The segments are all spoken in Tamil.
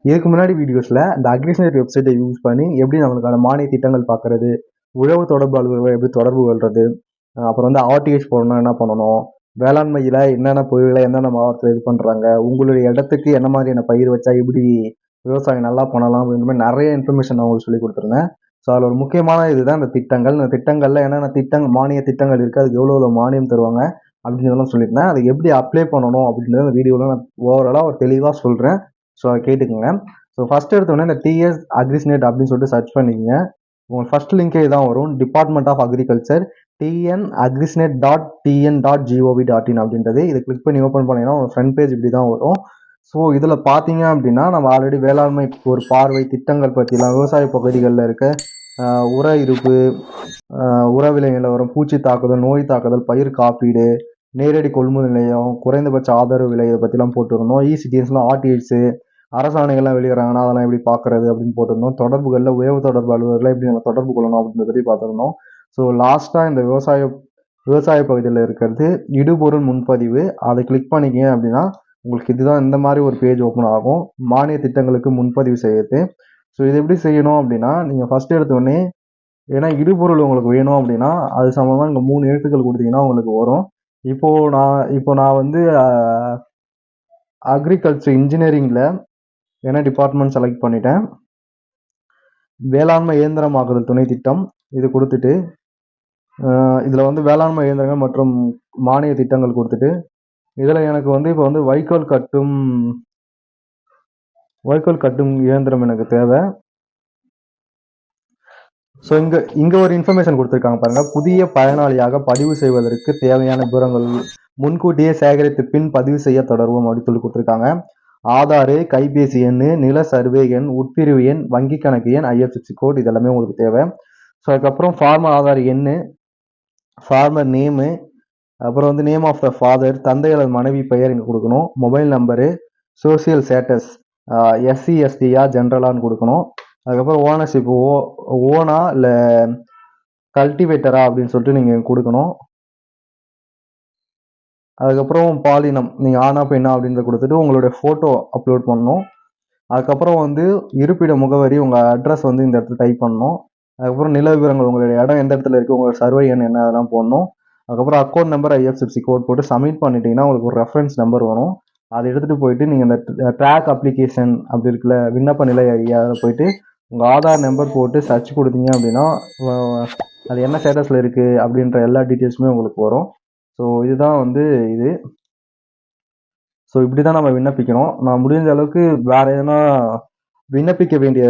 இதுக்கு முன்னாடி வீடியோஸில் இந்த அக்ரிஸ்நெட் வெப்சைட்டை யூஸ் பண்ணி எப்படி நம்மளுக்கான மானிய திட்டங்கள் பார்க்கறது, உழவு தொடர்பு அலுவலர்களை எப்படி தொடர்பு கொள்வது, அப்புறம் வந்து ஆர்டிஹெச் போடணும்னா என்ன பண்ணணும், வேளாண்மையில் என்னென்ன பொருட்களை எந்தெந்த மாவட்டத்தில் இது பண்ணுறாங்க, உங்களுடைய இடத்துக்கு என்ன மாதிரியான பயிர் வச்சா எப்படி விவசாயம் நல்லா பண்ணலாம் அப்படின்ற மாதிரி நிறைய இன்ஃபர்மேஷன் நான் உங்களுக்கு சொல்லி கொடுத்துருந்தேன். ஸோ அதில் ஒரு முக்கியமான இதுதான் இந்த திட்டங்கள். இந்த திட்டங்களில் என்னென்ன மானிய திட்டங்கள் இருக்குது, அதுக்கு எவ்வளோ மானியம் தருவாங்க அப்படின்றதெல்லாம் சொல்லியிருந்தேன். அதை எப்படி அப்ளை பண்ணணும் அப்படின்றத இந்த வீடியோவில் நான் ஓவராலாக ஒரு தெளிவாக சொல்கிறேன். ஸோ அதை கேட்டுக்கோங்க. ஸோ ஃபஸ்ட் எடுத்தோடனே இந்த டிஎஸ் அக்ரிஸ்நெட் அப்படின்னு சொல்லிட்டு சர்ச் பண்ணிக்கங்க. உங்களுக்கு ஃபர்ஸ்ட் லிங்கே தான் வரும், டிபார்ட்மெண்ட் ஆஃப் அக்ரிகல்ச்சர் tnagrisnet.tn.gov.in அப்படின்றது. இதை கிளிக் பண்ணி ஓப்பன் பண்ணிங்கன்னா உங்கள் ஃப்ரண்ட் பேஜ் இப்படி தான் வரும். ஸோ இதில் பார்த்தீங்க அப்படின்னா நம்ம ஆல்ரெடி வேளாண்மை ஒரு பார்வை திட்டங்கள் பற்றிலாம், விவசாய பகுதிகளில் இருக்க உர இருப்பு, உர விலை நிலவரம், பூச்சி தாக்குதல், நோய் தாக்குதல், பயிர் காப்பீடு, நேரடி கொள்முதல் நிலையம், குறைந்தபட்ச ஆதரவு விலை, இதை பற்றிலாம் போட்டுருந்தோம். இசிடிஎஸ்லாம் ஆர்டிஹெச் அரசாணைகள்லாம் வெளியிடறாங்கன்னா அதெல்லாம் எப்படி பார்க்கறது அப்படின்னு போட்டிருந்தோம். தொடர்புகளில் உயர்வு தொடர்பு அலுவலர்களை எப்படி நம்ம தொடர்பு கொள்ளணும் அப்படின்றத பற்றி பார்த்துருந்தோம். ஸோ லாஸ்ட்டாக இந்த விவசாய பகுதியில் இருக்கிறது இடுபொருள் முன்பதிவு. அதை கிளிக் பண்ணிக்கிங்க அப்படின்னா உங்களுக்கு இதுதான் இந்த மாதிரி ஒரு பேஜ் ஓப்பன் ஆகும், மானிய திட்டங்களுக்கு முன்பதிவு செய்யறது. ஸோ இது எப்படி செய்யணும் அப்படின்னா, நீங்கள் ஃபஸ்ட் எடுத்தோடனே ஏன்னா இடுபொருள் உங்களுக்கு வேணும் அப்படின்னா அது சம்மந்தமாக இங்கே 3 எழுத்துக்கள் கொடுத்தீங்கன்னா உங்களுக்கு வரும். இப்போ நான் வந்து அக்ரிகல்ச்சர் இன்ஜினியரிங்கில் என்ன டிபார்ட்மெண்ட் செலக்ட் பண்ணிட்டேன். வேளாண்மை இயந்திரமாக்குதல் துணை திட்டம் இது கொடுத்துட்டு, இதில் வந்து வேளாண்மை இயந்திரங்கள் மற்றும் மானிய திட்டங்கள் கொடுத்துட்டு, இதில் எனக்கு வந்து இப்போ வந்து வைக்கோல் கட்டும் இயந்திரம் எனக்கு தேவை. ஸோ இங்கே ஒரு இன்ஃபர்மேஷன் கொடுத்துருக்காங்க பாருங்க. புதிய பயனாளியாக பதிவு செய்வதற்கு தேவையான விவரங்கள் முன்கூட்டியே சேகரித்து பின் பதிவு செய்ய தொடர்பும் அப்படின்னு சொல்லி கொடுத்துருக்காங்க. ஆதார், கைபேசி எண், நில சர்வே எண், உட்பிரிவு எண், வங்கி கணக்கு எண், IFSC கோட் இதெல்லாமே உங்களுக்கு தேவை. ஸோ அதுக்கப்புறம் ஃபார்மர் ஆதார் எண், ஃபார்மர் நேமு, அப்புறம் வந்து நேம் ஆஃப் த ஃபாதர், தந்தை அல்லது மனைவி பெயர் இங்கே கொடுக்கணும். Mobile number, social status SC STயா ஜென்ரலான்னு கொடுக்கணும். அதுக்கப்புறம் ஓனர்ஷிப் ஓனா இல்லை கல்டிவேட்டரா அப்படின்னு சொல்லிட்டு நீங்கள் கொடுக்கணும். அதுக்கப்புறம் பாலினம் நீங்கள் ஆனா பெண்ணா அப்படின்றத கொடுத்துட்டு உங்களுடைய ஃபோட்டோ அப்லோட் பண்ணணும். அதுக்கப்புறம் வந்து இருப்பிட முகவரி, உங்கள் அட்ரஸ் வந்து இந்த இடத்துல டைப் பண்ணணும். அதுக்கப்புறம் நில விவரங்கள், உங்களுடைய இடம் எந்த இடத்துல இருக்குது, உங்களோட சர்வே எண் என்ன, அதெல்லாம் போடணும். அதுக்கப்புறம் அக்கௌண்ட் நம்பர், IFSC கோட் போட்டு சப்மிட் பண்ணிட்டீங்கன்னா உங்களுக்கு ஒரு ரெஃபரன்ஸ் நம்பர் வரும். அதை எடுத்துகிட்டு போயிட்டு நீங்கள் இந்த ட்ராக் அப்ளிகேஷன் அப்படி இருக்குல்ல, விண்ணப்ப நிலை அதில் போயிட்டு உங்கள் ஆதார் நம்பர் போட்டு சர்ச் கொடுத்தீங்க அப்படின்னா அது என்ன ஸ்டேட்டஸில் இருக்குது அப்படின்ற எல்லா டீட்டெயில்ஸுமே உங்களுக்கு வரும். ஸோ இதுதான் வந்து இது. ஸோ இப்படி தான் நம்ம விண்ணப்பிக்கணும். நான் முடிஞ்ச அளவுக்கு வேறு எதனா விண்ணப்பிக்க வேண்டிய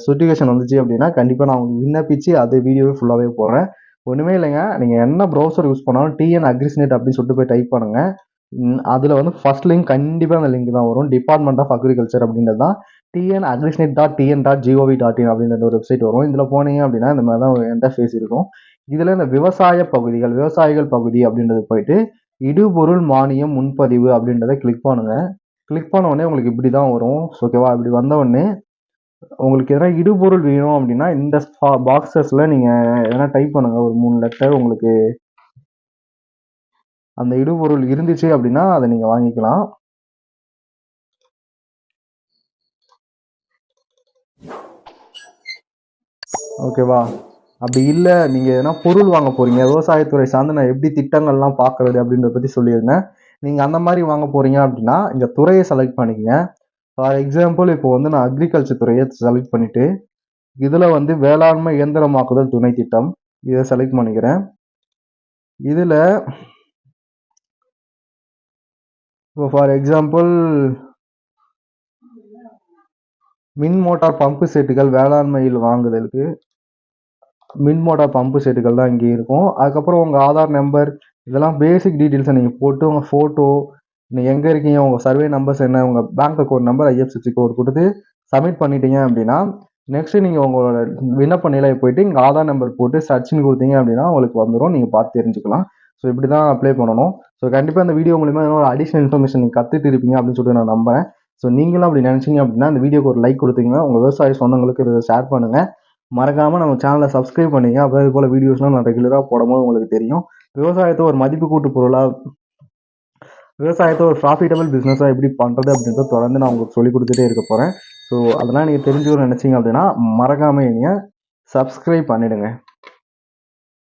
சுச்சுவேஷன் வந்துச்சு அப்படின்னா கண்டிப்பாக நான் விண்ணப்பிச்சு அது வீடியோவே ஃபுல்லாகவே போடுறேன். ஒன்றுமே இல்லைங்க, நீங்கள் என்ன ப்ரௌசர் யூஸ் பண்ணாலும் TN அக்ரிஸ்நெட் அப்படின்னு சொல்லிட்டு போய் டைப் பண்ணுங்கள். அதில் வந்து ஃபர்ஸ்ட் லிங்க் கண்டிப்பாக அந்த லிங்க் தான் வரும், டிபார்ட்மெண்ட் ஆஃப் அக்ரிகல்ச்சர் அப்படின்றது தான். tnagrisnet.tn.gov.in அப்படின்ற ஒரு வெப்சைட் வரும். இதில் போனீங்க அப்படின்னா இந்த மாதிரி தான் ஒரு இன்டர்ஃபேஸ் இருக்கும். இதில் இந்த விவசாயிகள் பகுதி அப்படின்றது போயிட்டு இடுபொருள் மானியம் முன்பதிவு அப்படின்றத கிளிக் பண்ணுங்க. கிளிக் பண்ண உடனே உங்களுக்கு இப்படி தான் வரும். ஓகேவா? இப்படி வந்த உடனே உங்களுக்கு எதனா இடுபொருள் வேணும் அப்படின்னா இந்த பாக்ஸஸ்ல நீங்க எதனா டைப் பண்ணுங்க, ஒரு 3 லெட்டர். உங்களுக்கு அந்த இடுபொருள் இருந்துச்சு அப்படின்னா அதை நீங்க வாங்கிக்கலாம். ஓகேவா? அப்படி இல்லை, நீங்க எதனா பொருள் வாங்க போறீங்க, விவசாயத்துறை சார்ந்து நான் எப்படி திட்டங்கள்லாம் பார்க்கறது அப்படின்றத பத்தி சொல்லியிருந்தேன். நீங்க அந்த மாதிரி வாங்க போறீங்க அப்படின்னா இந்த துறையை செலக்ட் பண்ணிக்கங்க. ஃபார் எக்ஸாம்பிள் இப்போ வந்து நான் அக்ரிகல்ச்சர் துறையை செலக்ட் பண்ணிட்டு இதுல வந்து வேளாண்மை இயந்திரமாக்குதல் துணை திட்டம் இதை செலக்ட் பண்ணிக்கிறேன். இதுல இப்போ ஃபார் எக்ஸாம்பிள் மின் மோட்டார் பம்பு செட்டுகள் வேளாண்மையில் வாங்குதலுக்கு மின் மோட்டார் பம்பு செட்டுகள் தான் இங்கே இருக்கும். அதுக்கப்புறம் உங்கள் ஆதார் நம்பர் இதெல்லாம் பேசிக் டீட்டெயில்ஸை நீங்கள் போட்டு உங்கள் ஃபோட்டோ, நீங்கள் எங்கே இருக்கீங்க, உங்கள் சர்வே நம்பர்ஸ் என்ன, உங்கள் bank account number, IFSC code கொடுத்து சப்மிட் பண்ணிட்டீங்க அப்படின்னா நெக்ஸ்ட்டு நீங்கள் உங்களோட விண்ணப்ப நிலையை போயிட்டு இங்கே ஆதார் நம்பர் போட்டு சர்ச்னு கொடுத்தீங்க அப்படின்னா உங்களுக்கு வந்துடும், நீங்கள் பார்த்து தெரிஞ்சுக்கலாம். ஸோ இப்படி தான் அப்ளை பண்ணணும். ஸோ கண்டிப்பாக இந்த வீடியோ மூலிமா ஒரு அடிஷ்னல் இன்ஃபர்மேஷன் நீங்கள் கற்றுட்டு இருப்பீங்க அப்படின்னு சொல்லிட்டு நான் நம்புறேன். ஸோ நீங்களும் அப்படி நினச்சிங்க அப்படின்னா இந்த வீடியோக்கு ஒரு லைக் கொடுத்தீங்க, உங்கள் விவசாய சொந்தங்களுக்கு இதை ஷேர் பண்ணுங்கள். மறக்காமல் நம்ம சேனலை சப்ஸ்கிரைப் பண்ணிங்க. அப்போ இது போல் வீடியோஸ்லாம் நான் ரெகுலராக போடும்போது உங்களுக்கு தெரியும். விவசாயத்தை ஒரு மதிப்பு கூட்டு பொருளாக, விவசாயத்தை ஒரு ப்ராஃபிட்டபிள் பிஸ்னஸாக எப்படி பண்ணுறது அப்படின்றத தொடர்ந்து நான் உங்களுக்கு சொல்லிக் கொடுத்துட்டே இருக்க போகிறேன். ஸோ அதெல்லாம் நீங்கள் தெரிஞ்சுக்கணும்னு நினச்சிங்க அப்படின்னா மறக்காமல் என்னைய சப்ஸ்கிரைப் பண்ணிவிடுங்க.